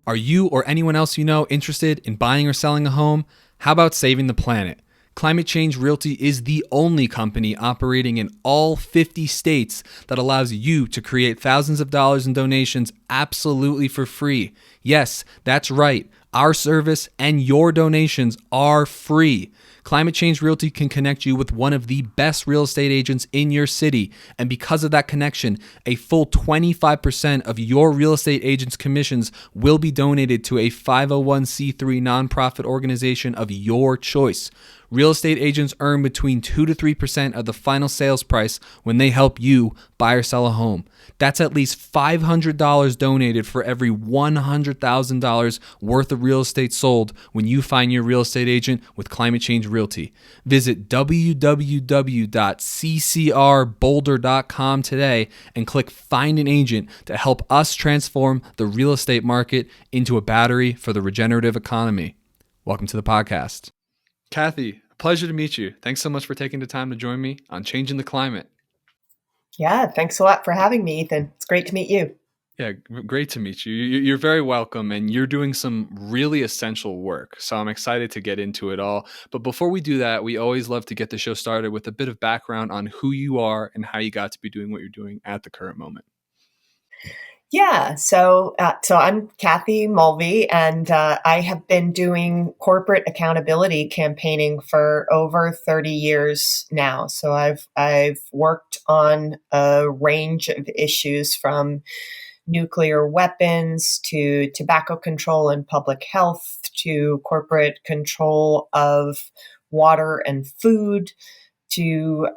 Are you or anyone else you know interested in buying or selling a home? How about saving the planet? Climate Change Realty is the only company operating in all 50 states that allows you to create thousands of dollars in donations absolutely for free. Yes, that's right. Our service and your donations are free. Climate Change Realty can connect you with one of the best real estate agents in your city. And because of that connection, a full 25% of your real estate agent's commissions will be donated to a 501c3 nonprofit organization of your choice. Real estate agents earn between 2 to 3% of the final sales price when they help you buy or sell a home. That's at least $500 donated for every $100,000 worth of real estate sold when you find your real estate agent with Climate Change Realty. Visit www.ccrboulder.com today and click Find an Agent to help us transform the real estate market into a battery for the regenerative economy. Welcome to the podcast. Kathy, a pleasure to meet you. Thanks so much for taking the time to join me on Changing the Climate. Yeah, thanks a lot for having me, Ethan. It's great to meet you. Yeah, great to meet you. You're very welcome, and you're doing some really essential work. So I'm excited to get into it all. But before we do that, we always love to get the show started with a bit of background on who you are and how you got to be doing what you're doing at the current moment. Yeah, so I'm Kathy Mulvey, and I have been doing corporate accountability campaigning for over 30 years now. So I've worked on a range of issues from nuclear weapons to tobacco control and public health to corporate control of water and food to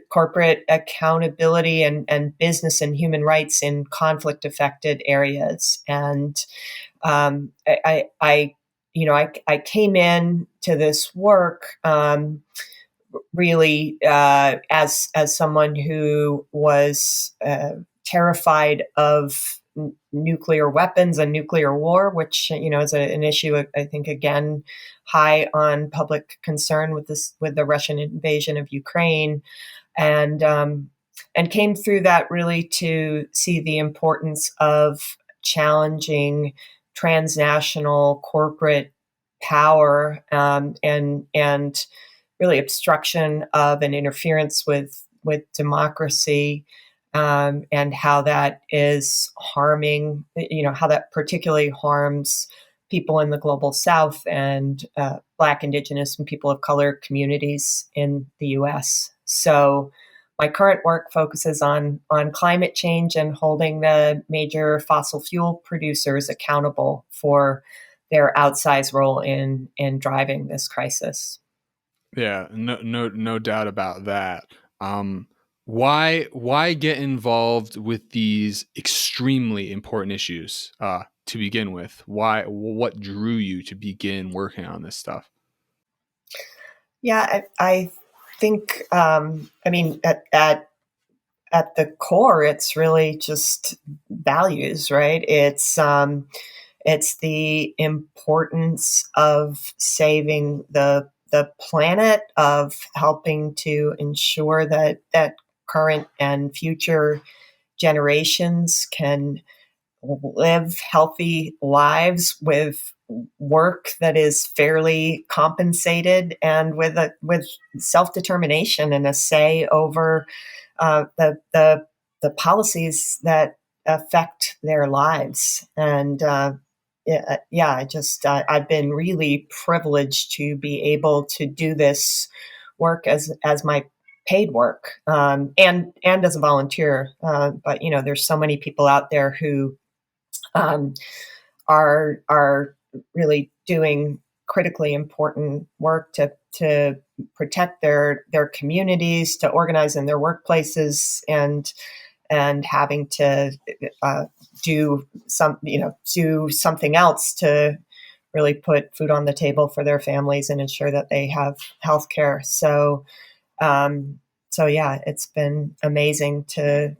corporate accountability and business and human rights in conflict affected areas. And I came in to this work really as someone who was terrified of nuclear weapons and nuclear war, which is an issue I think again high on public concern with the Russian invasion of Ukraine, and came through that really to see the importance of challenging transnational corporate power and really obstruction of and interference with democracy, and how that is harming, how that particularly harms people in the global South and Black, Indigenous, and people of color communities in the U.S. So my current work focuses on climate change and holding the major fossil fuel producers accountable for their outsized role in driving this crisis. Yeah, no doubt about that. Why get involved with these extremely important issues to begin with? What drew you to begin working on this stuff? Yeah, I think at the core, it's really just values, right? It's the importance of saving the planet, of helping to ensure that current and future generations can live healthy lives with work that is fairly compensated and with self-determination and a say over the policies that affect their lives. And I've been really privileged to be able to do this work as my paid work, and as a volunteer. But there's so many people out there who are really doing critically important work to protect their communities, to organize in their workplaces, and having to do something else to really put food on the table for their families and ensure that they have health care. So yeah, it's been amazing to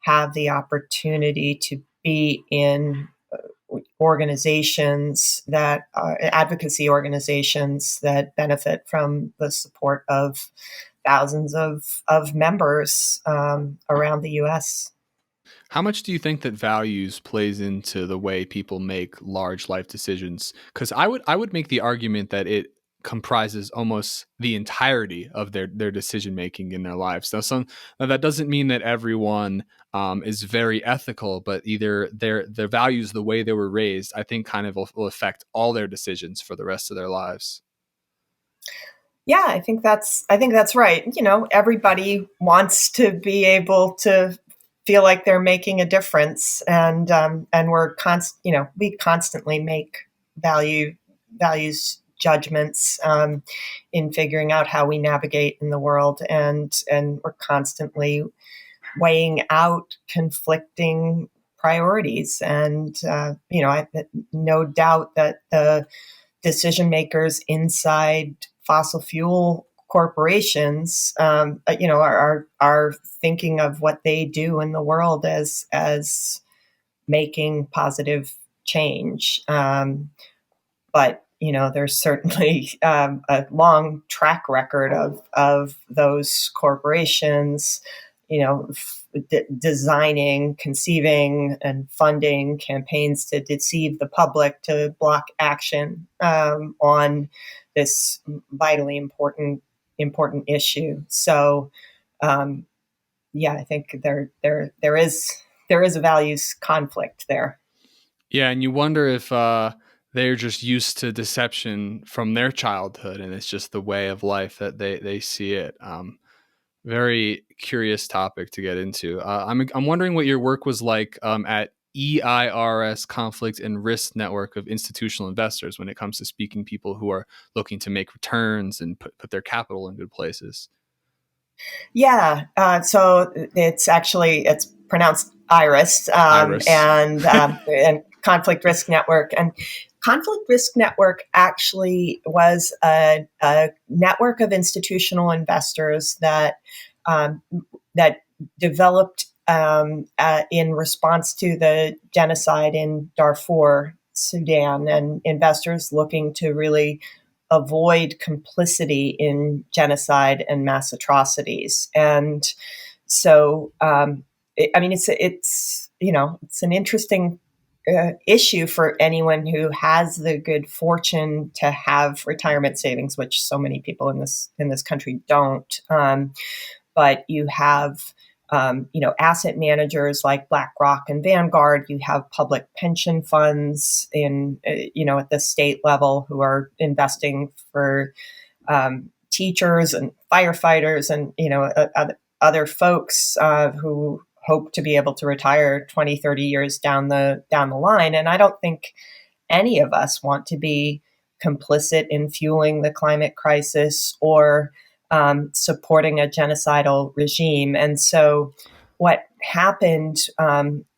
have the opportunity to be in organizations that advocacy organizations that benefit from the support of thousands of members around the U.S. How much do you think that values plays into the way people make large life decisions? Because I would make the argument that it comprises almost the entirety of their decision making in their lives. Now that doesn't mean that everyone is very ethical, but either their values, the way they were raised, I think kind of will affect all their decisions for the rest of their lives. Yeah, I think that's right. Everybody wants to be able to feel like they're making a difference, and we constantly make value values judgments in figuring out how we navigate in the world, and we're constantly weighing out conflicting priorities, and I no doubt that the decision makers inside fossil fuel corporations, are thinking of what they do in the world as making positive change. But there's certainly a long track record of those corporations, designing, conceiving, and funding campaigns to deceive the public to block action on this vitally important issue. So, um, yeah, I think there is a values conflict there. Yeah, and you wonder if they're just used to deception from their childhood, and it's just the way of life that they see it. Very curious topic to get into. I'm wondering what your work was like at EIRS Conflict and Risk Network of Institutional Investors when it comes to speaking people who are looking to make returns and put their capital in good places. Yeah, so it's pronounced Iris, Iris. and Conflict Risk Network. And Conflict Risk Network actually was a network of institutional investors um, that developed in response to the genocide in Darfur, Sudan, and investors looking to really avoid complicity in genocide and mass atrocities. And so, it's an interesting issue for anyone who has the good fortune to have retirement savings, which so many people in this country don't. But you have asset managers like BlackRock and Vanguard. You have public pension funds at the state level who are investing for teachers and firefighters, and other folks who hope to be able to retire 20, 30 years down the line. And I don't think any of us want to be complicit in fueling the climate crisis or supporting a genocidal regime. And so, what happened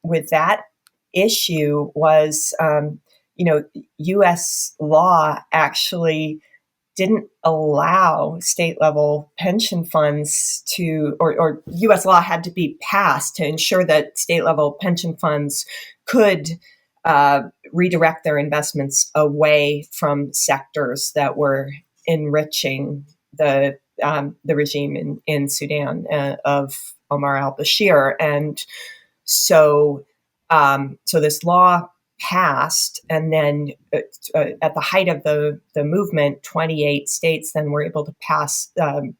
with that issue was, U.S. law actually didn't allow state level pension funds or U.S. law had to be passed to ensure that state level pension funds could redirect their investments away from sectors that were enriching the regime in Sudan of Omar al-Bashir. And so this law passed, and then at the height of the movement, 28 states then were able to pass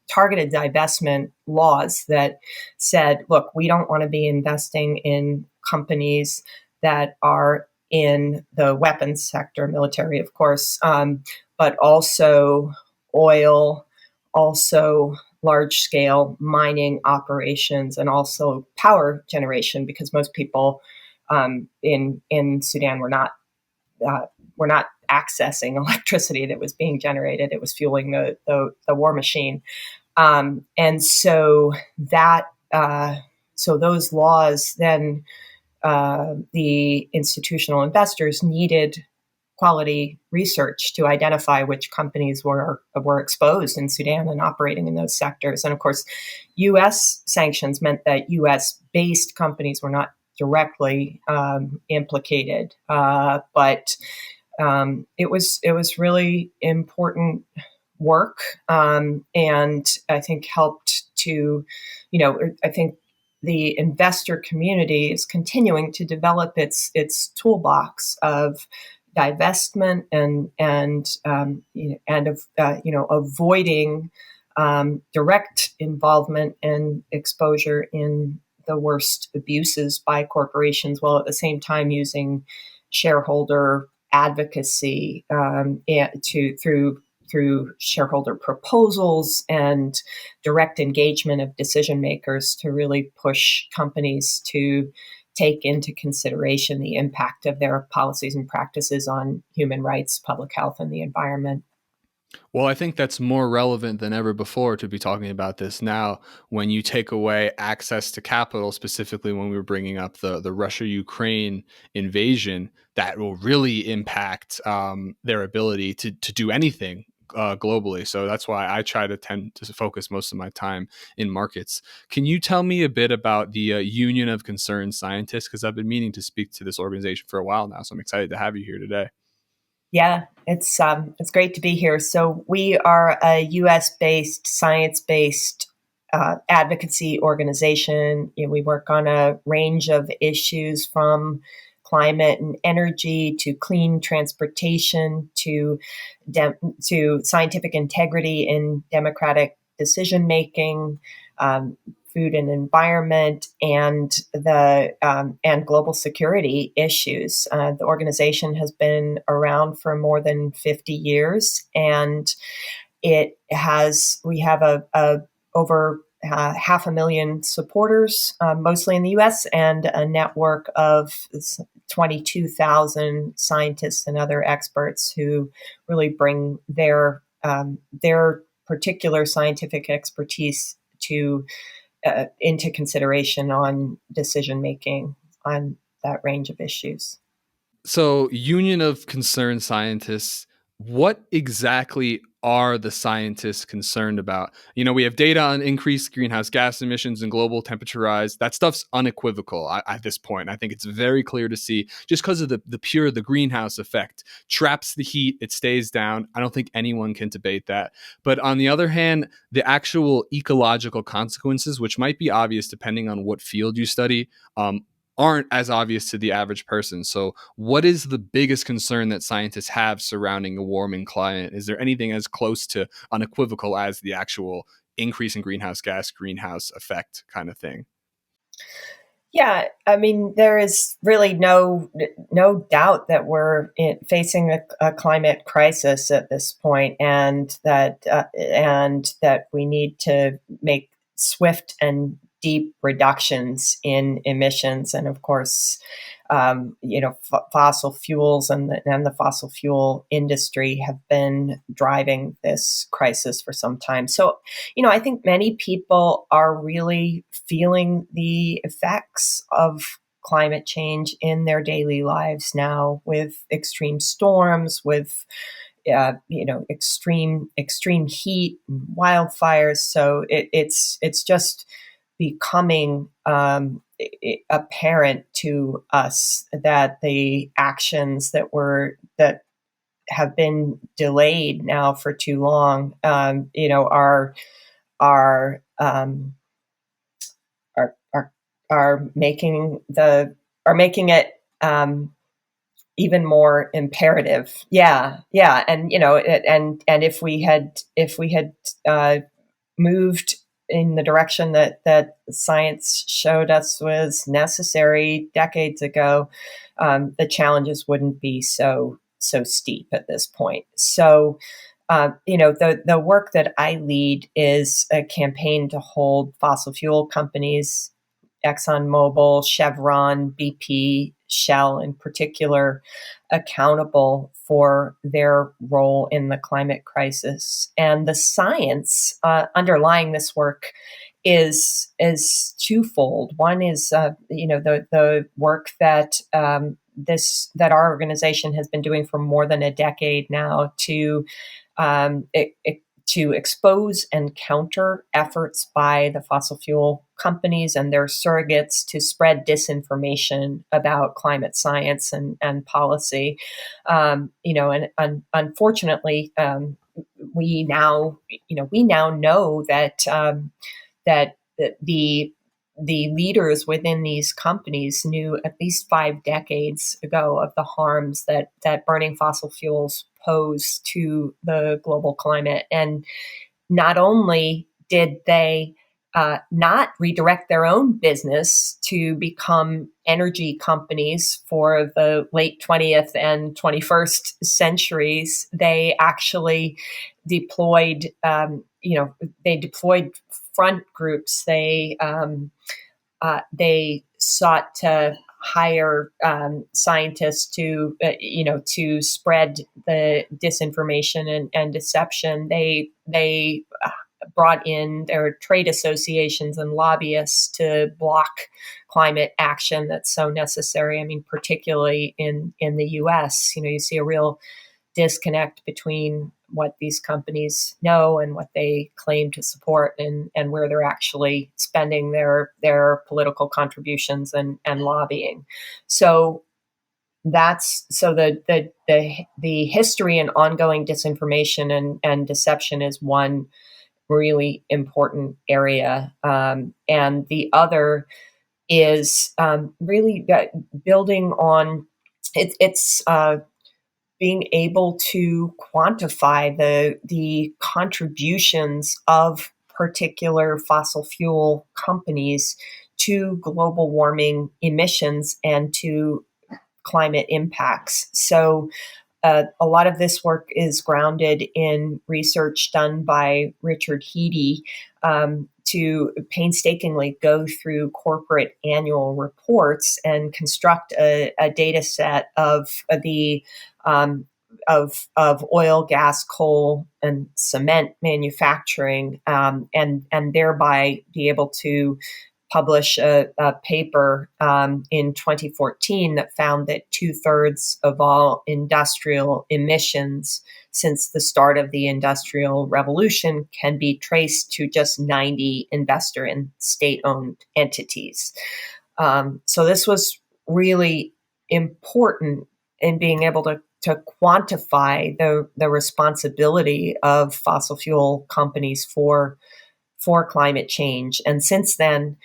targeted divestment laws that said, look, we don't want to be investing in companies that are in the weapons sector, military, of course, but also oil, also large scale mining operations, and also power generation, because most people in Sudan were not accessing electricity that was being generated. It was fueling the war machine, and so that so those laws then the institutional investors needed quality research to identify which companies were exposed in Sudan and operating in those sectors. And of course, U.S. sanctions meant that U.S. based companies were not directly implicated, but it was really important work, and I think helped to, I think the investor community is continuing to develop its toolbox of divestment and of avoiding direct involvement and exposure in the worst abuses by corporations, while at the same time using shareholder advocacy through shareholder proposals and direct engagement of decision makers to really push companies to take into consideration the impact of their policies and practices on human rights, public health, and the environment. Well, I think that's more relevant than ever before to be talking about this now when you take away access to capital, specifically when we were bringing up the Russia Ukraine invasion, that will really impact their ability to do anything globally. So that's why I try to tend to focus most of my time in markets. Can you tell me a bit about the Union of Concerned Scientists? Because I've been meaning to speak to this organization for a while now. So I'm excited to have you here today. Yeah, it's great to be here. So we are a U.S. based, science based advocacy organization. We work on a range of issues from climate and energy to clean transportation to scientific integrity in democratic decision making, food and environment, and the and global security issues. The organization has been around for more than 50 years, and we have a over 500,000 supporters, mostly in the U.S., and a network of 22,000 scientists and other experts who really bring their particular scientific expertise to into consideration on decision making on that range of issues. So, Union of Concerned Scientists, what exactly are the scientists concerned about? You know, we have data on increased greenhouse gas emissions and global temperature rise. That stuff's unequivocal at this point. I think it's very clear to see just because of the greenhouse effect traps the heat, it stays down. I don't think anyone can debate that. But on the other hand, the actual ecological consequences, which might be obvious depending on what field you study, aren't as obvious to the average person. So, what is the biggest concern that scientists have surrounding a warming climate? Is there anything as close to unequivocal as the actual increase in greenhouse effect kind of thing? Yeah, I mean, there is really no doubt that we're facing a climate crisis at this point, and that we need to make swift and deep reductions in emissions, and of course, fossil fuels and the fossil fuel industry have been driving this crisis for some time. So, I think many people are really feeling the effects of climate change in their daily lives now, with extreme storms, with extreme heat and wildfires. So it's just becoming apparent to us that the actions that have been delayed now for too long, are are making it even more imperative. Yeah, and if we had moved in the direction that science showed us was necessary decades ago, the challenges wouldn't be so steep at this point. So, the work that I lead is a campaign to hold fossil fuel companies, ExxonMobil, Chevron, BP, Shell in particular, accountable for their role in the climate crisis. And the science underlying this work is twofold. One is the work that that our organization has been doing for more than a decade now to to expose and counter efforts by the fossil fuel companies and their surrogates to spread disinformation about climate science and policy. And unfortunately, we now know that that the the leaders within these companies knew at least 5 decades ago of the harms that burning fossil fuels pose to the global climate. And not only did they not redirect their own business to become energy companies for the late 20th and 21st centuries, they actually deployed, they deployed front groups. They sought to hire scientists to spread the disinformation and deception. They brought in their trade associations and lobbyists to block climate action that's so necessary. I mean, particularly in the U.S., you see a real disconnect between what these companies know and what they claim to support, and where they're actually spending their political contributions and lobbying. So the history and ongoing disinformation and deception is one really important area, and the other is really building on it's being able to quantify the contributions of particular fossil fuel companies to global warming emissions and to climate impacts. So a lot of this work is grounded in research done by Richard Heady, to painstakingly go through corporate annual reports and construct a data set of the of oil, gas, coal, and cement manufacturing, and thereby be able to publish a paper in 2014 that found that 2/3 of all industrial emissions since the start of the Industrial Revolution can be traced to just 90 investor and state-owned entities. So this was really important in being able to quantify the responsibility of fossil fuel companies for climate change. And since then,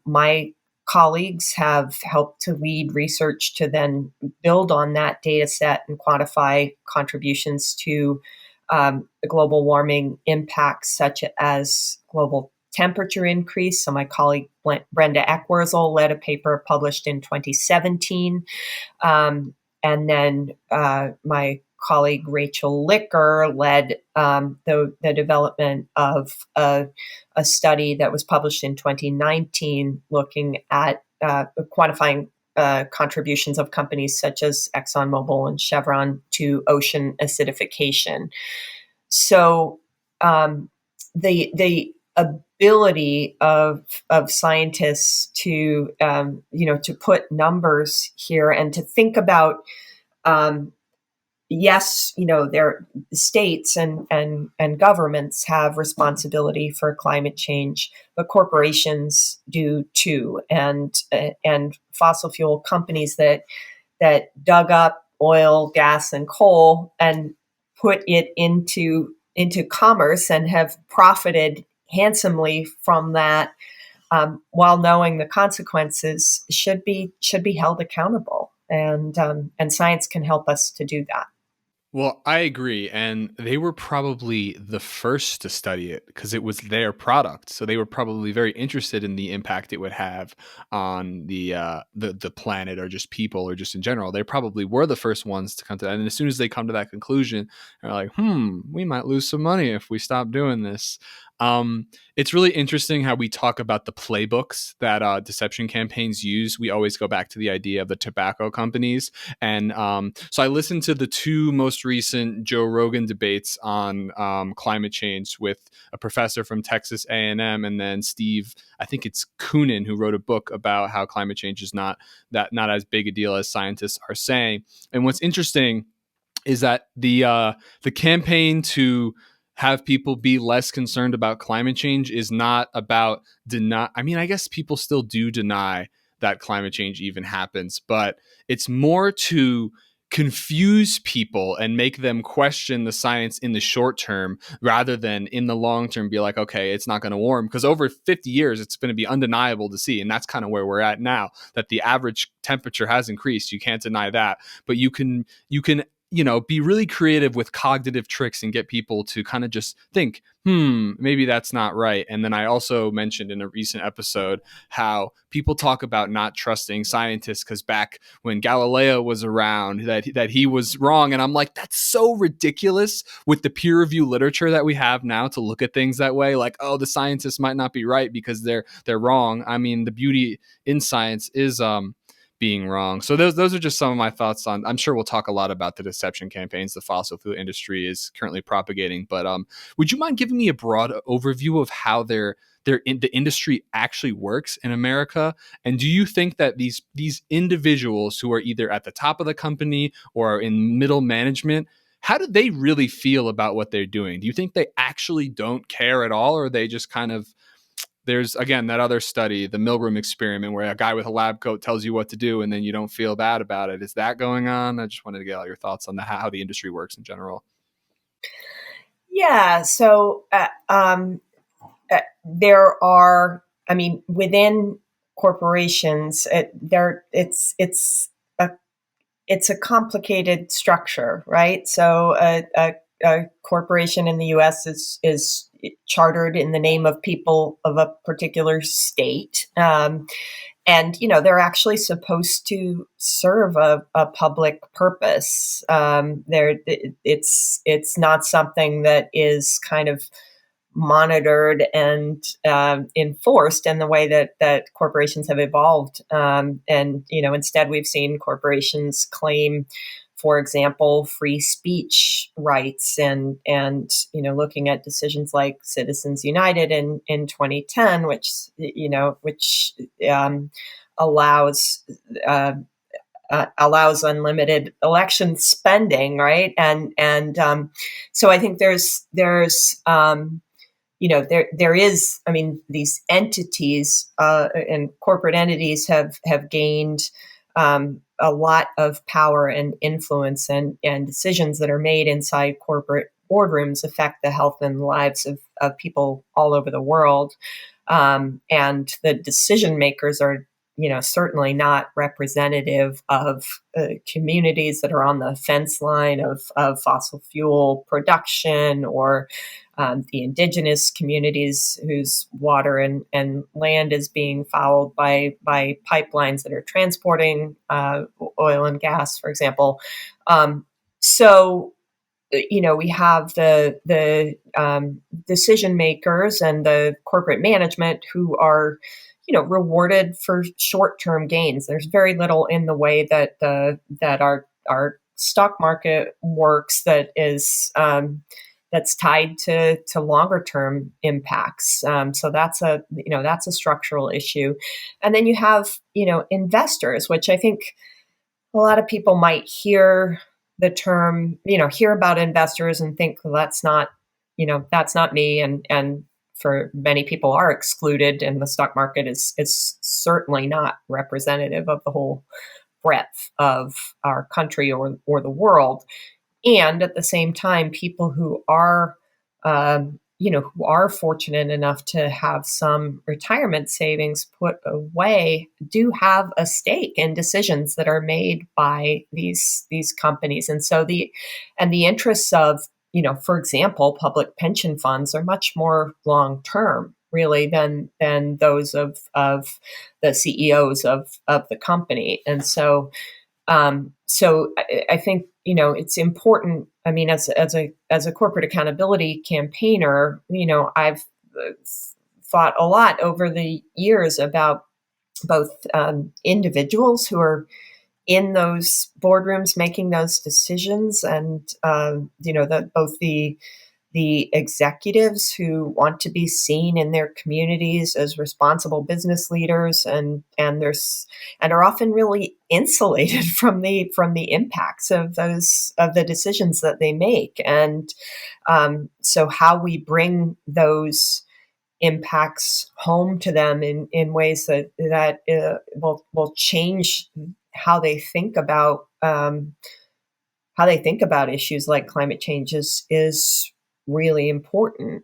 my colleagues have helped to lead research to then build on that data set and quantify contributions to global warming impacts, such as global temperature increase. So my colleague Brenda Eckwurzel led a paper published in 2017. And then my colleague Rachel Licker led the development of a study that was published in 2019 looking at quantifying contributions of companies such as ExxonMobil and Chevron to ocean acidification. So the ability of scientists to to put numbers here and to think about yes, their states and governments have responsibility for climate change, but corporations do too, and fossil fuel companies that dug up oil, gas, and coal and put it into commerce and have profited handsomely from that, while knowing the consequences, should be held accountable, and science can help us to do that. Well, I agree. And they were probably the first to study it because it was their product. So they were probably very interested in the impact it would have on the planet or just people or just in general. They probably were the first ones to come to that. And as soon as they come to that conclusion, they're like, we might lose some money if we stop doing this. It's really interesting how we talk about the playbooks that deception campaigns use. We always go back to the idea of the tobacco companies. And so I listened to the two most recent Joe Rogan debates on climate change with a professor from Texas A&M and then Steve, I think it's Koonin, who wrote a book about how climate change is not as big a deal as scientists are saying. And what's interesting is that the campaign to have people be less concerned about climate change is not about deny. I mean, I guess people still do deny that climate change even happens, but it's more to confuse people and make them question the science in the short term rather than in the long term be like, okay, it's not going to warm, because over 50 years it's going to be undeniable to see. And that's kind of where we're at now, that the average temperature has increased. You can't deny that, but you can be really creative with cognitive tricks and get people to kind of just think, maybe that's not right. And then I also mentioned in a recent episode how people talk about not trusting scientists because back when Galileo was around, that he was wrong. And I'm like, that's so ridiculous with the peer review literature that we have now to look at things that way. Like, oh, the scientists might not be right because they're wrong. I mean, the beauty in science is being wrong. So those are just some of my thoughts on. I'm sure we'll talk a lot about the deception campaigns the fossil fuel industry is currently propagating. But would you mind giving me a broad overview of how the industry actually works in America? And do you think that these individuals who are either at the top of the company or in middle management, how do they really feel about what they're doing? Do you think they actually don't care at all, or are they just kind of, there's again that other study, the Milgram experiment, where a guy with a lab coat tells you what to do and then you don't feel bad about it? Is that going on? I just wanted to get all your thoughts on how the industry works in general. Yeah. So there are, I mean, within corporations, a it's a complicated structure, right? So a corporation in the U.S. is chartered in the name of people of a particular state. And they're actually supposed to serve a public purpose. It's not something that is kind of monitored and enforced in the way that corporations have evolved. And instead, we've seen corporations claim, for example, free speech rights, and looking at decisions like Citizens United in 2010, which allows allows unlimited election spending, right? And so I think there is, I mean, these entities and corporate entities have gained a lot of power and influence, and decisions that are made inside corporate boardrooms affect the health and lives of people all over the world. And the decision makers are, certainly not representative of communities that are on the fence line of fossil fuel production, or the indigenous communities whose water and land is being fouled by pipelines that are transporting oil and gas, for example. So we have the decision makers and the corporate management who are rewarded for short-term gains. There's very little in the way that our stock market works that is that's tied to longer term impacts. So that's a structural issue. And then you have investors, which I think a lot of people might hear the term, hear about investors and think, well, that's not me, and for many people are excluded, and the stock market is certainly not representative of the whole breadth of our country or the world. And at the same time, people who are who are fortunate enough to have some retirement savings put away do have a stake in decisions that are made by these companies. And so the interests of, for example, public pension funds are much more long term, really, than those of the CEOs of the company. And so I think it's important. I mean, as a corporate accountability campaigner, I've thought a lot over the years about both individuals who are in those boardrooms making those decisions, and both the executives who want to be seen in their communities as responsible business leaders, and are often really insulated from the impacts of the decisions that they make. And so how we bring those impacts home to them in ways that will change how they think about how they think about issues like climate change is really important.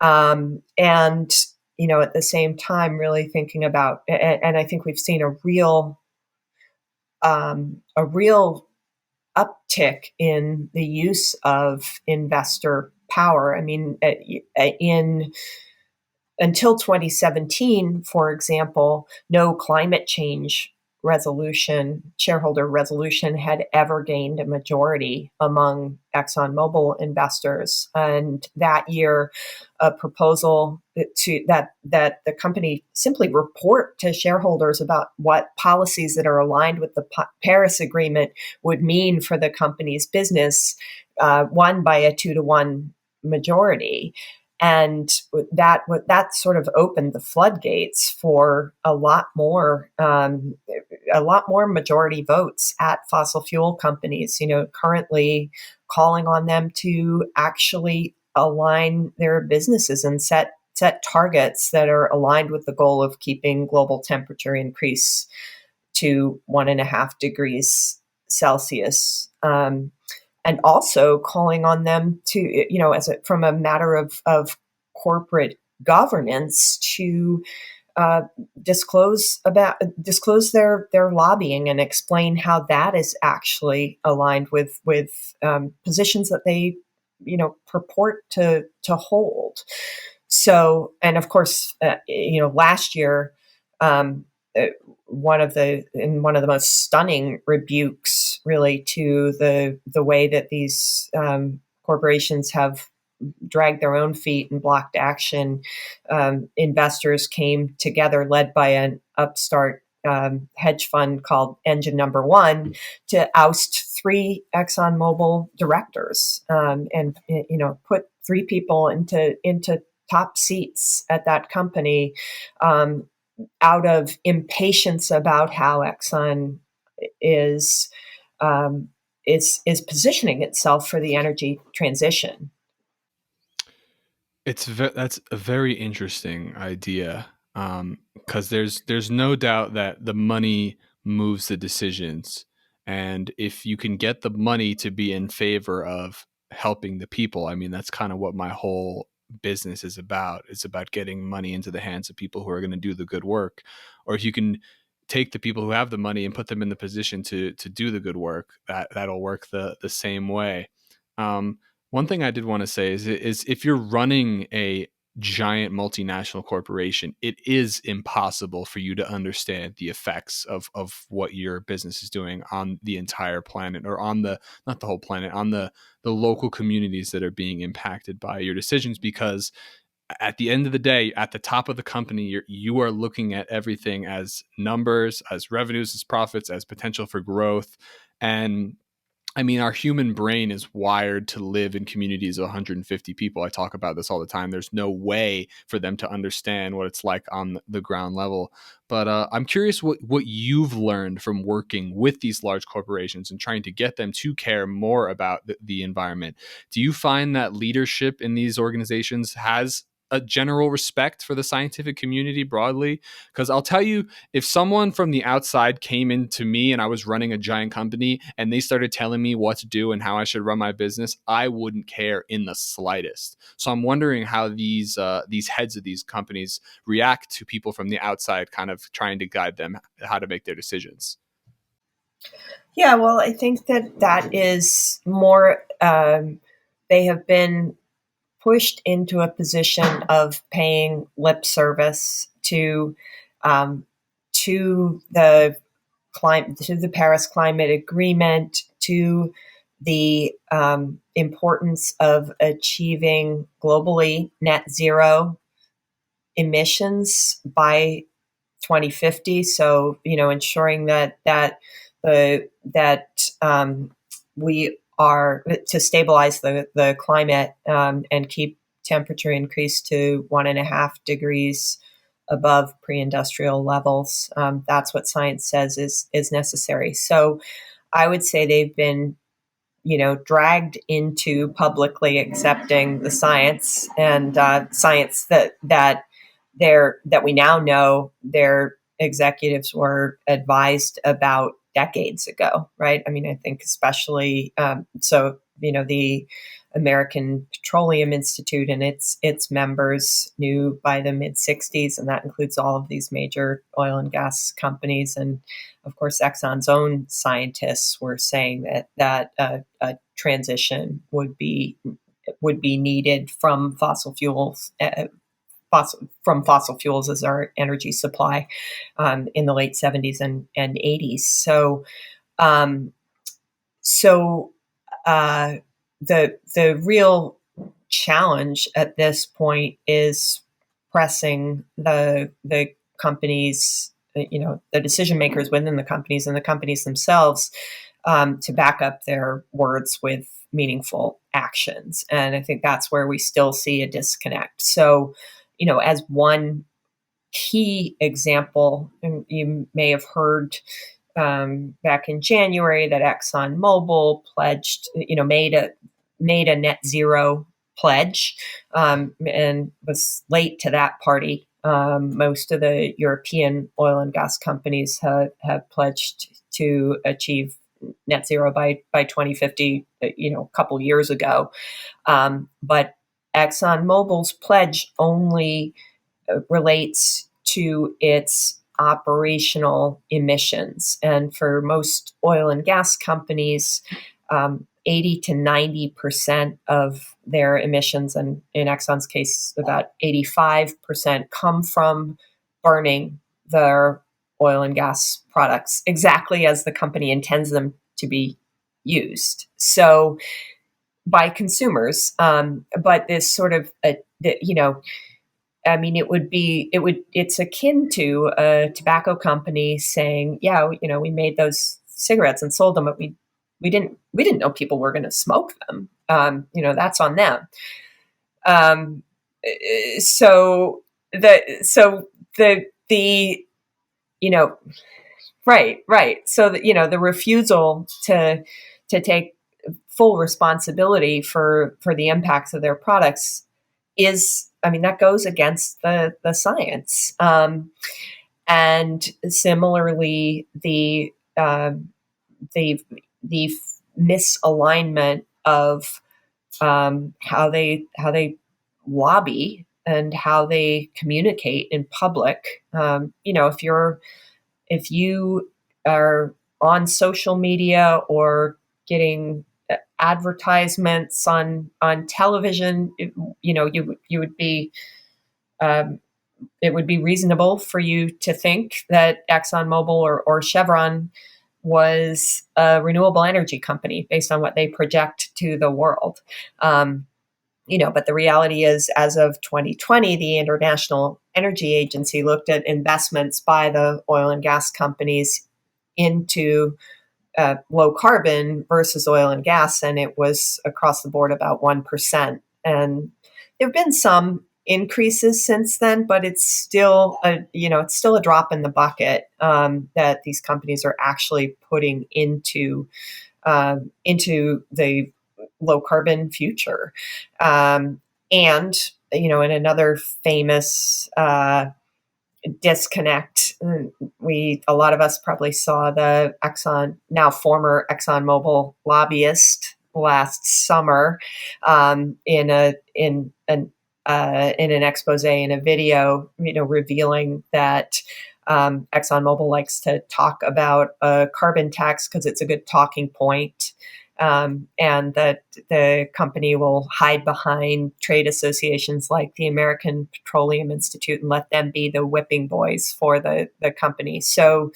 And at the same time, really thinking about, and I think we've seen a real uptick in the use of investor power. I mean, in until 2017, for example, no climate change shareholder resolution had ever gained a majority among ExxonMobil investors. And that year, a proposal that the company simply report to shareholders about what policies that are aligned with the Paris Agreement would mean for the company's business, won by a 2-to-1 majority. And that sort of opened the floodgates for a lot more majority votes at fossil fuel companies. Currently calling on them to actually align their businesses and set targets that are aligned with the goal of keeping global temperature increase to 1.5 degrees Celsius. And also calling on them to, from a matter of corporate governance, to disclose their lobbying and explain how that is actually aligned with positions that they purport to hold. So, and of course, last year, one of the most stunning rebukes, really, to the way that these corporations have dragged their own feet and blocked action. Investors came together, led by an upstart hedge fund called Engine Number One, to oust 3 ExxonMobil directors, and put 3 people into top seats at that company, out of impatience about how Exxon is positioning itself for the energy transition. That's a very interesting idea, because there's no doubt that the money moves the decisions, and if you can get the money to be in favor of helping the people, I mean that's kind of what my whole business is about. It's about getting money into the hands of people who are going to do the good work, or if you can take the people who have the money and put them in the position to do the good work, that'll work the same way. Um, One thing I did want to say is if you're running a giant multinational corporation, it is impossible for you to understand the effects of what your business is doing on the entire planet, or on the, not the whole planet, on the local communities that are being impacted by your decisions, because at the end of the day, at the top of the company, you are looking at everything as numbers, as revenues, as profits, as potential for growth. And I mean, our human brain is wired to live in communities of 150 people. I talk about this all the time. There's no way for them to understand what it's like on the ground level. But I'm curious what you've learned from working with these large corporations and trying to get them to care more about the environment. Do you find that leadership in these organizations has a general respect for the scientific community broadly? Because I'll tell you, if someone from the outside came into me and I was running a giant company and they started telling me what to do and how I should run my business, I wouldn't care in the slightest. So I'm wondering how these heads of these companies react to people from the outside kind of trying to guide them how to make their decisions. Yeah, well, I think that is more. They have been pushed into a position of paying lip service um, to the to the Paris Climate Agreement, to the importance of achieving globally net zero emissions by 2050. So, ensuring that we are to stabilize the climate, and keep temperature increase to 1.5 degrees above pre-industrial levels. That's what science says is necessary. So I would say they've been, dragged into publicly accepting the science, and science that we now know their executives were advised about decades ago, right? I mean, I think especially the American Petroleum Institute and its members knew by the mid '60s, and that includes all of these major oil and gas companies, and of course, Exxon's own scientists were saying that a transition would be needed from fossil fuels. From fossil fuels as our energy supply in the late '70s and '80s. Um, so the real challenge at this point is pressing the companies, the decision makers within the companies and the companies themselves to back up their words with meaningful actions. And I think that's where we still see a disconnect. So, as one key example, and you may have heard back in January that ExxonMobil pledged, made a net zero pledge and was late to that party. Most of the European oil and gas companies have pledged to achieve net zero by 2050, a couple years ago. But ExxonMobil's pledge only relates to its operational emissions. And for most oil and gas companies, 80 to 90% of their emissions, and in Exxon's case, about 85%, come from burning their oil and gas products exactly as the company intends them to be used. So by consumers, but this sort of, I mean, it's akin to a tobacco company saying, yeah, we made those cigarettes and sold them, but we didn't know people were going to smoke them. That's on them. So the right. So the refusal to take full responsibility for the impacts of their products that goes against the science. And similarly, the misalignment of how they lobby and how they communicate in public. If you are on social media or getting advertisements on television, you would be it would be reasonable for you to think that ExxonMobil or Chevron was a renewable energy company based on what they project to the world. But the reality is, as of 2020, the International Energy Agency looked at investments by the oil and gas companies into low carbon versus oil and gas, and it was across the board about 1%. And there have been some increases since then, but it's still a drop in the bucket that these companies are actually putting into the low carbon future. And in another famous disconnect, a lot of us probably saw the now former ExxonMobil lobbyist last summer in an expose, in a video, revealing that ExxonMobil likes to talk about a carbon tax because it's a good talking point. And that the company will hide behind trade associations like the American Petroleum Institute and let them be the whipping boys for the company. So,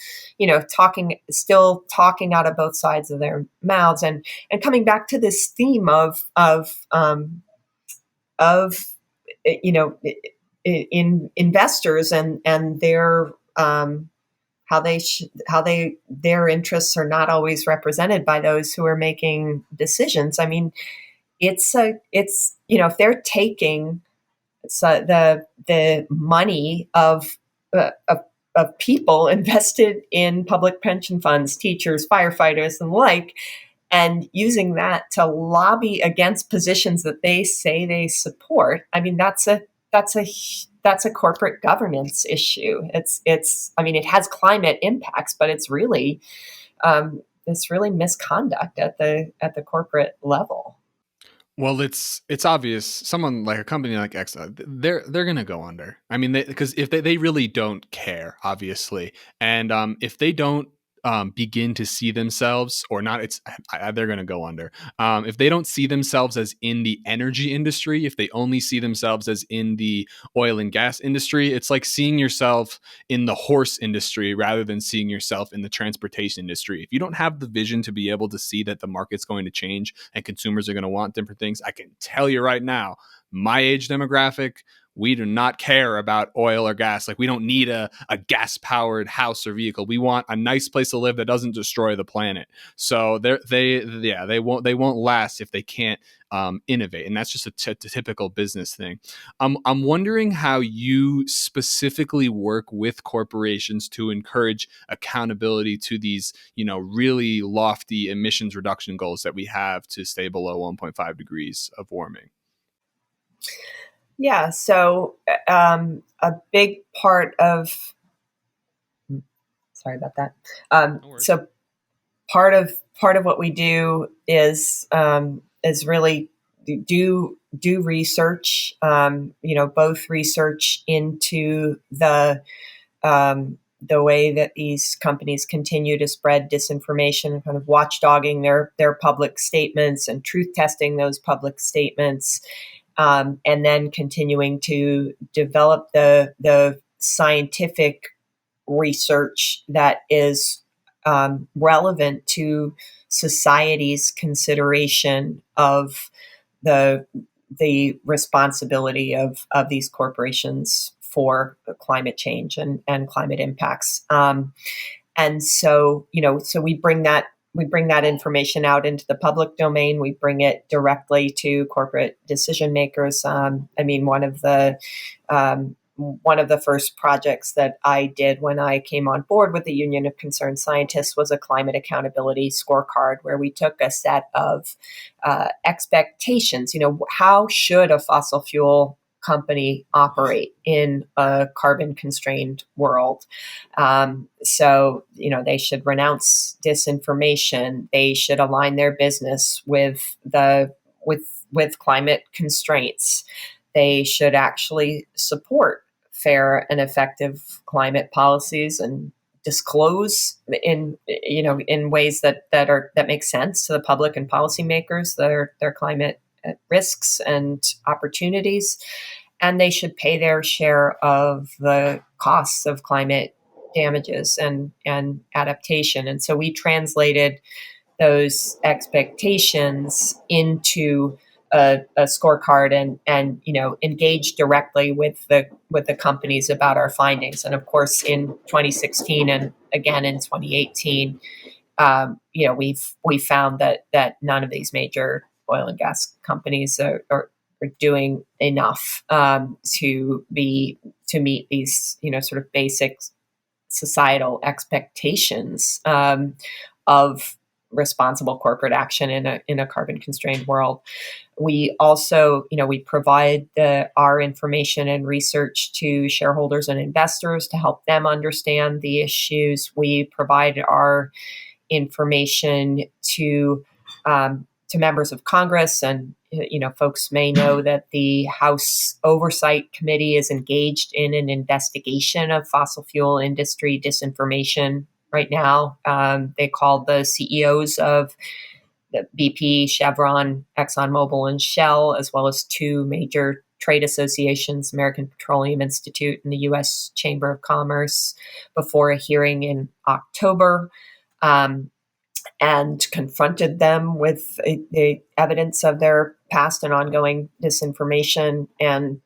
still talking out of both sides of their mouths, and coming back to this theme of in investors and their their interests are not always represented by those who are making decisions. I mean, it's if they're taking the money of people invested in public pension funds, teachers, firefighters, and the like, and using that to lobby against positions that they say they support, I mean, that's a corporate governance issue. It has climate impacts, but it's really this really misconduct at the corporate level. Well, it's obvious. Someone like a company like Exxon, they're gonna go under. I mean, because if they really don't care, obviously, and if they don't begin to see themselves or not, they're gonna go under. If they don't see themselves as in the energy industry, if they only see themselves as in the oil and gas industry, it's like seeing yourself in the horse industry rather than seeing yourself in the transportation industry. If you don't have the vision to be able to see that the market's going to change and consumers are going to want different things, I can tell you right now, my age demographic, we do not care about oil or gas. Like, we don't need a gas powered house or vehicle. We want a nice place to live that doesn't destroy the planet. So they won't last if they can't innovate, and that's just a typical business thing. I'm wondering how you specifically work with corporations to encourage accountability to these, really lofty emissions reduction goals that we have to stay below 1.5 degrees of warming. Yeah, so a big part of sorry about that. So part of what we do is really do research. Both research into the way that these companies continue to spread disinformation, kind of watchdogging their public statements and truth testing those public statements, and then continuing to develop the scientific research that is relevant to society's consideration of the responsibility of these corporations for climate change and climate impacts. And so, so we bring that information out into the public domain. We bring it directly to corporate decision makers. One of the first projects that I did when I came on board with the Union of Concerned Scientists was a climate accountability scorecard, where we took a set of expectations. How should a fossil fuel company operate in a carbon constrained world? So they should renounce disinformation. They should align their business with climate constraints. They should actually support fair and effective climate policies and disclose in ways that make sense to the public and policymakers their climate risks and opportunities. And they should pay their share of the costs of climate damages and adaptation. And so we translated those expectations into a scorecard and engage directly with the companies about our findings. And of course, in 2016 and again in 2018, we found that none of these major oil and gas companies are doing enough to meet these sort of basic societal expectations of responsible corporate action in a carbon constrained world. We also, we provide our information and research to shareholders and investors to help them understand the issues. We provide our information to members of Congress, and folks may know that the House Oversight Committee is engaged in an investigation of fossil fuel industry disinformation right now. They called the CEOs of the BP, Chevron, ExxonMobil, and Shell, as well as two major trade associations, American Petroleum Institute and the U.S. Chamber of Commerce, before a hearing in October, and confronted them with the evidence of their past and ongoing disinformation. And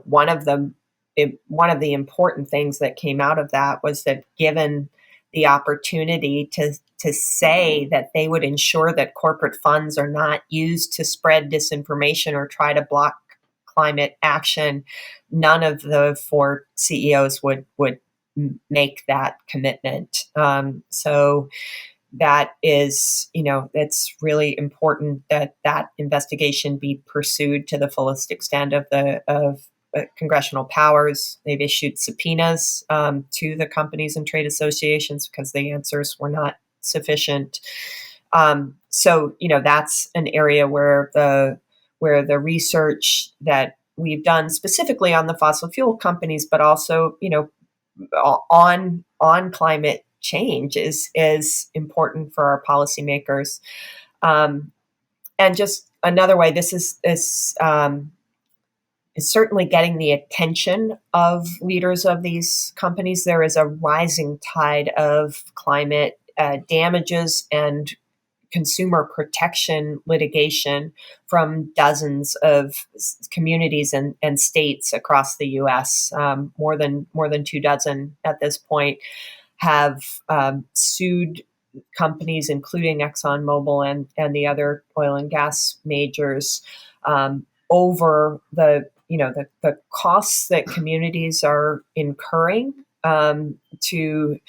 one of the important things that came out of that was that, given the opportunity to say that they would ensure that corporate funds are not used to spread disinformation or try to block climate action, none of the four CEOs would make that commitment. So that is, it's really important that investigation be pursued to the fullest extent of congressional powers. They've issued subpoenas to the companies and trade associations because the answers were not sufficient. So, that's an area where the research that we've done specifically on the fossil fuel companies, but also, on climate change is important for our policymakers. And just another way, this is certainly getting the attention of leaders of these companies. There is a rising tide of climate damages and consumer protection litigation from dozens of communities and states across the U.S. More than 24 at this point have sued companies, including ExxonMobil and the other oil and gas majors, over the costs that communities are incurring to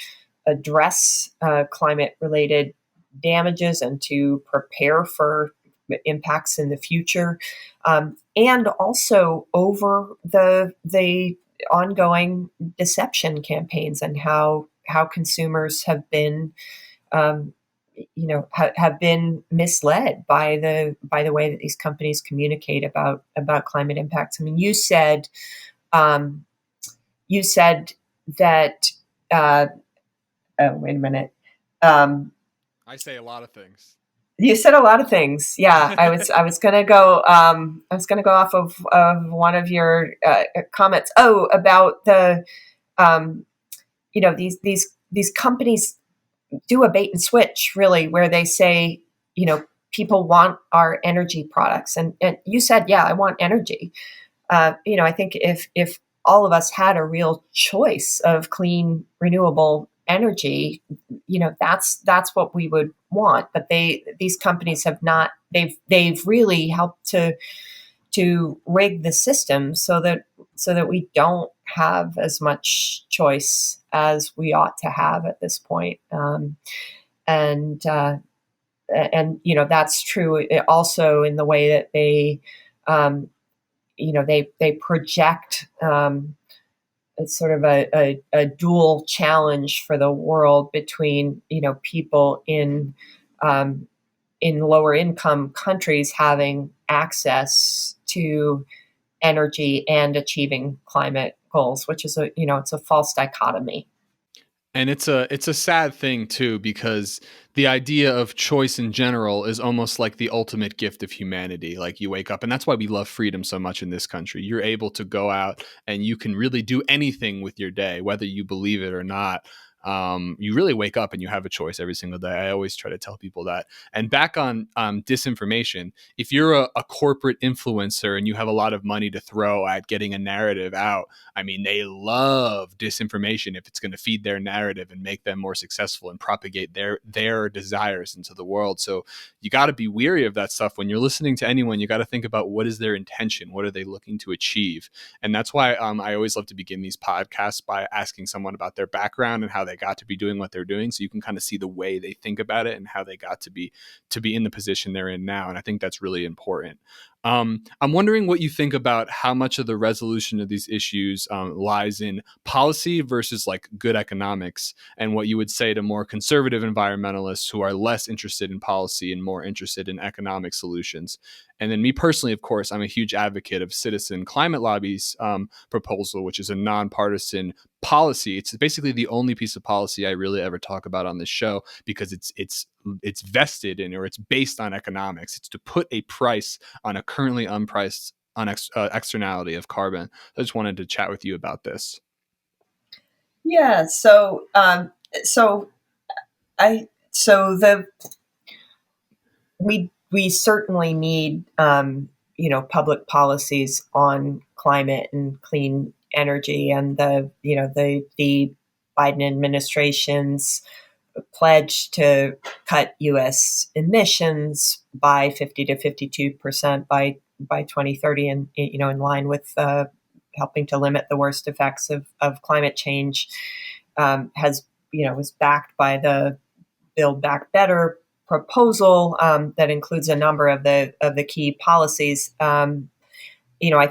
address climate-related damages and to prepare for impacts in the future, and also over the ongoing deception campaigns and how consumers have been have been misled by the way that these companies communicate about climate impacts. I mean, you said that. Wait a minute. I say a lot of things. You said a lot of things. Yeah, I was gonna go. I was gonna go off of one of your comments. Oh, about the these companies do a bait and switch, really, where they say, people want our energy products. And you said, yeah, I want energy. I think if all of us had a real choice of clean, renewable energy, that's what we would want. But these companies have not, they've really helped to rig the system so that we don't have as much choice as we ought to have at this point. And that's true also in the way that they project it's sort of a dual challenge for the world between people in lower income countries having access to energy and achieving climate goals, which is it's a false dichotomy. And it's a sad thing too, because the idea of choice in general is almost like the ultimate gift of humanity. Like, you wake up, and that's why we love freedom so much in this country. You're able to go out and you can really do anything with your day, whether you believe it or not. You really wake up and you have a choice every single day. I always try to tell people that. And back on disinformation, if you're a corporate influencer and you have a lot of money to throw at getting a narrative out, I mean, they love disinformation if it's going to feed their narrative and make them more successful and propagate their desires into the world. So you got to be weary of that stuff. When you're listening to anyone, you got to think about, what is their intention? What are they looking to achieve? And that's why I always love to begin these podcasts by asking someone about their background and how they got to be doing what they're doing, so you can kind of see the way they think about it and how they got to be in the position they're in now. And I think that's really important. I'm wondering what you think about how much of the resolution of these issues lies in policy versus like good economics, and what you would say to more conservative environmentalists who are less interested in policy and more interested in economic solutions. And then me personally, of course, I'm a huge advocate of Citizen Climate Lobby's proposal, which is a nonpartisan policy. It's basically the only piece of policy I really ever talk about on this show, because it's vested in, or it's based on economics. It's to put a price on a currently unpriced externality of carbon. I just wanted to chat with you about this. Yeah. We certainly need public policies on climate and clean energy, and the Biden administration's pledge to cut U.S. emissions by 50 to 52% by 2030, and in line with helping to limit the worst effects of climate change, was backed by the Build Back Better proposal that includes a number of the key policies. I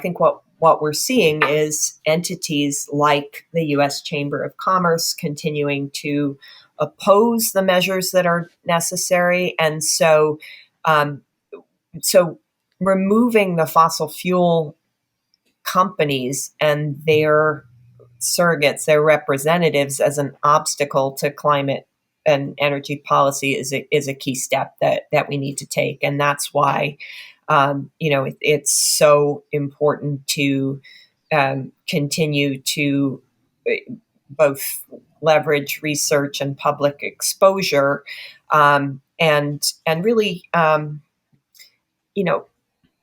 think what we're seeing is entities like the U.S. Chamber of Commerce continuing to oppose the measures that are necessary, and um, so removing the fossil fuel companies and their surrogates, their representatives, as an obstacle to climate and energy policy is a key step that we need to take, and that's why it's so important to continue to both leverage research and public exposure, and really you know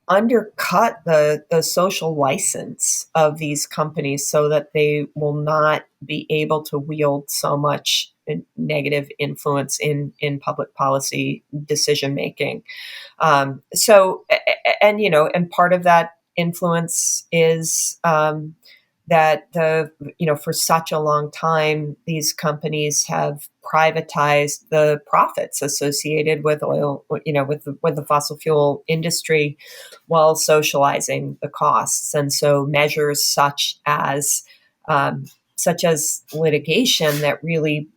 undercut the social license of these companies so that they will not be able to wield so much negative influence in public policy decision making. And part of that influence is that for such a long time these companies have privatized the profits associated with oil, with the fossil fuel industry, while socializing the costs. And so measures such as litigation that really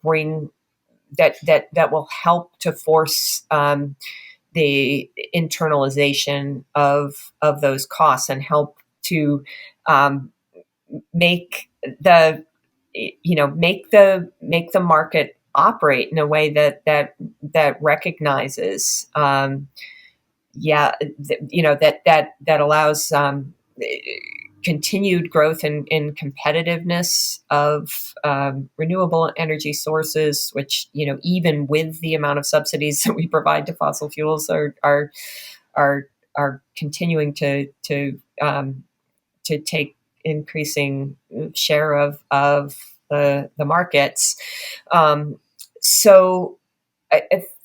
bring that will help to force the internalization of those costs and help to um, make the make the market operate in a way that recognizes that allows continued growth in competitiveness of renewable energy sources, which even with the amount of subsidies that we provide to fossil fuels are continuing to take increasing share of the markets. So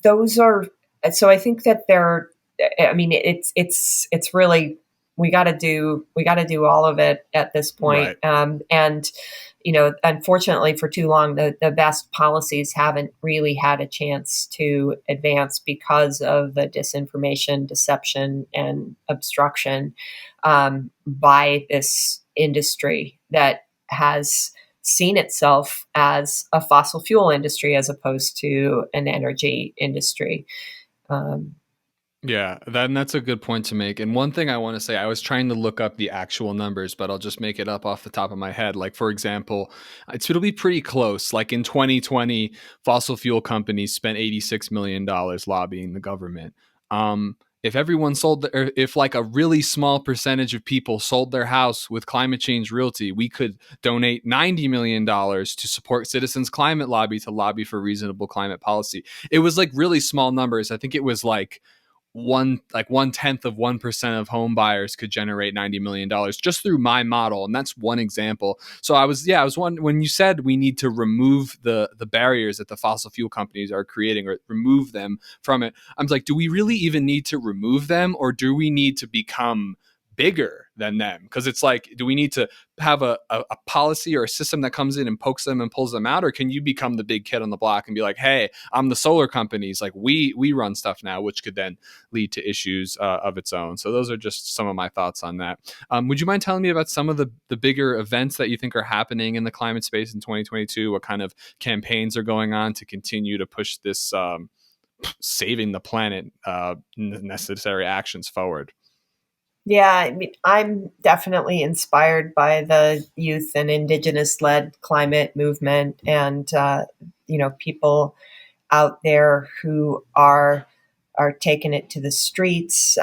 those are so I think that they're. I mean, it's really we got to do all of it at this point. Right. And unfortunately, for too long, the best policies haven't really had a chance to advance because of the disinformation, deception, and obstruction by this industry that has seen itself as a fossil fuel industry as opposed to an energy industry. Um, Yeah, that's a good point to make. And one thing I want to say, I was trying to look up the actual numbers, but I'll just make it up off the top of my head. Like, for example, it'll be pretty close. Like in 2020, fossil fuel companies spent $86 million lobbying the government. If everyone or if like a really small percentage of people sold their house with climate change realty, we could donate $90 million to support citizens' climate lobby to lobby for reasonable climate policy. It was like really small numbers. I think it was like 1/10 of 1% of home buyers could generate $90 million just through my model, and that's one example. So I was one when you said we need to remove the barriers that the fossil fuel companies are creating or remove them from it. I'm like, do we really even need to remove them, or do we need to become bigger than them? Because it's like, do we need to have a policy or a system that comes in and pokes them and pulls them out, or can you become the big kid on the block and be like, hey, I'm the solar companies, like we run stuff now, which could then lead to issues of its own. So those are just some of my thoughts on that. Would you mind telling me about some of the bigger events that you think are happening in the climate space in 2022? What kind of campaigns are going on to continue to push this saving the planet necessary actions forward? Yeah, I mean, I'm definitely inspired by the youth and indigenous-led climate movement, and people out there who are taking it to the streets.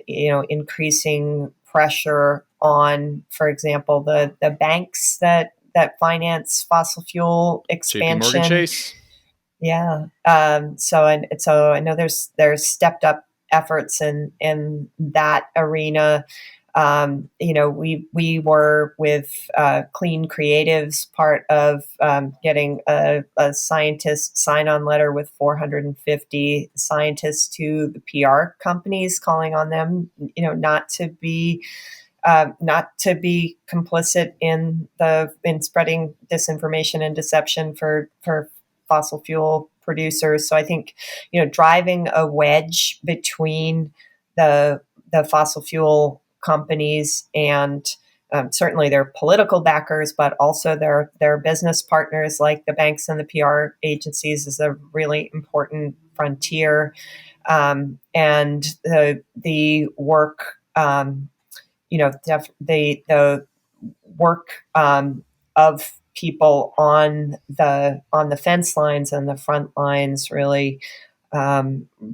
Increasing pressure on, for example, the banks that finance fossil fuel JP Morgan expansion. Chase. Yeah. So I know there's stepped up efforts in that arena. We were with Clean Creatives, part of getting a scientist sign-on letter with 450 scientists to the PR companies, calling on them, not to be complicit in spreading disinformation and deception for fossil fuel producers. So I think driving a wedge between the fossil fuel companies and certainly their political backers, but also their business partners like the banks and the PR agencies is a really important frontier. And the work, the work of people on the fence lines and the front lines really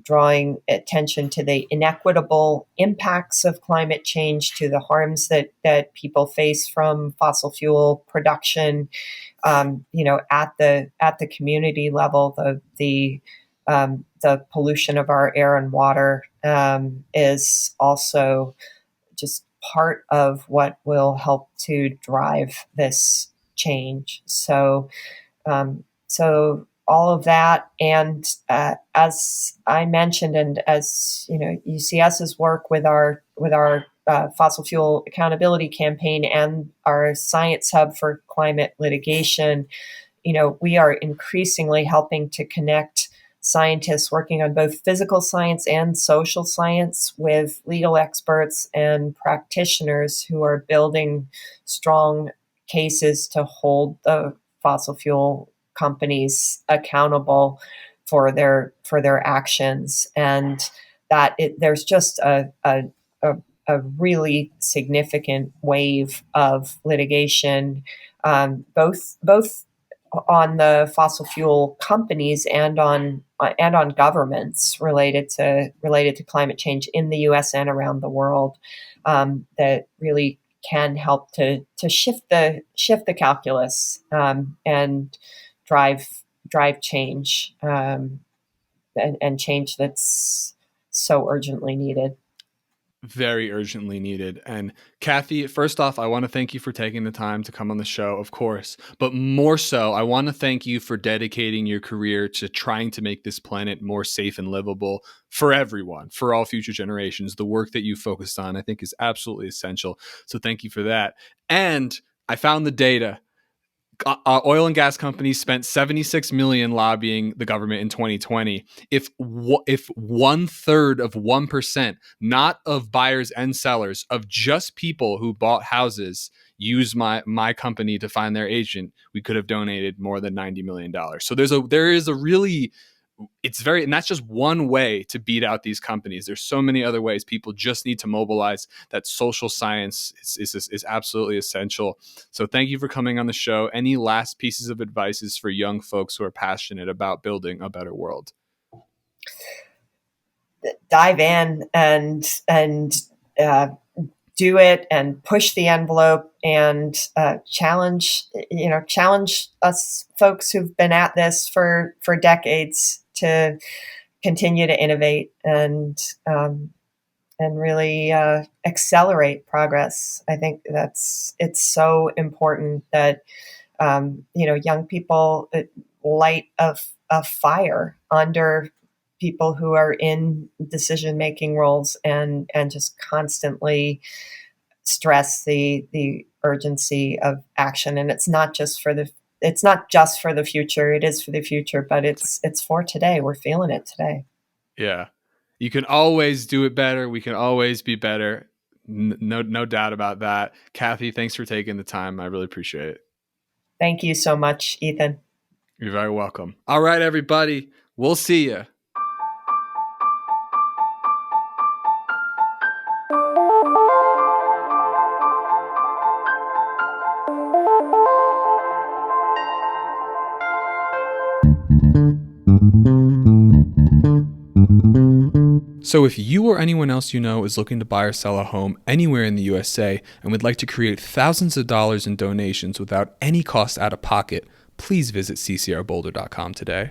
drawing attention to the inequitable impacts of climate change, to the harms that people face from fossil fuel production, at the community level. The pollution of our air and water is also just part of what will help to drive this change. So all of that, and as I mentioned, and as UCS's work with our fossil fuel accountability campaign and our Science Hub for Climate Litigation, we are increasingly helping to connect scientists working on both physical science and social science with legal experts and practitioners who are building strong cases to hold the fossil fuel companies accountable for their actions, and there's just a really significant wave of litigation, both on the fossil fuel companies and on governments related to climate change in the U.S. and around the world, that really can help to shift the calculus and drive change, and change that's so urgently needed. Very urgently needed. And Kathy, first off, I want to thank you for taking the time to come on the show, of course. But more so, I want to thank you for dedicating your career to trying to make this planet more safe and livable for everyone, for all future generations. The work that you focused on, I think, is absolutely essential. So thank you for that. And I found the data. Oil and gas companies spent $76 million lobbying the government in 2020. If 1/3 of 1%, not of buyers and sellers, of just people who bought houses, use my company to find their agent, we could have donated more than $90 million. So there is a really, and that's just one way to beat out these companies. There's so many other ways. People just need to mobilize. That social science is absolutely essential. So thank you for coming on the show. Any last pieces of advice for young folks who are passionate about building a better world? Dive in and do it, and push the envelope, and challenge us folks who've been at this for decades to continue to innovate and really accelerate progress. I think it's so important that young people light a fire under people who are in decision-making roles, and just constantly stress the urgency of action. And it's not just for the future. It is for the future, but it's for today. We're feeling it today. Yeah. You can always do it better. We can always be better. No doubt about that. Kathy, thanks for taking the time. I really appreciate it. Thank you so much, Ethan. You're very welcome. All right, everybody. We'll see you. So if you or anyone else you know is looking to buy or sell a home anywhere in the USA and would like to create thousands of dollars in donations without any cost out of pocket, please visit ccrboulder.com today.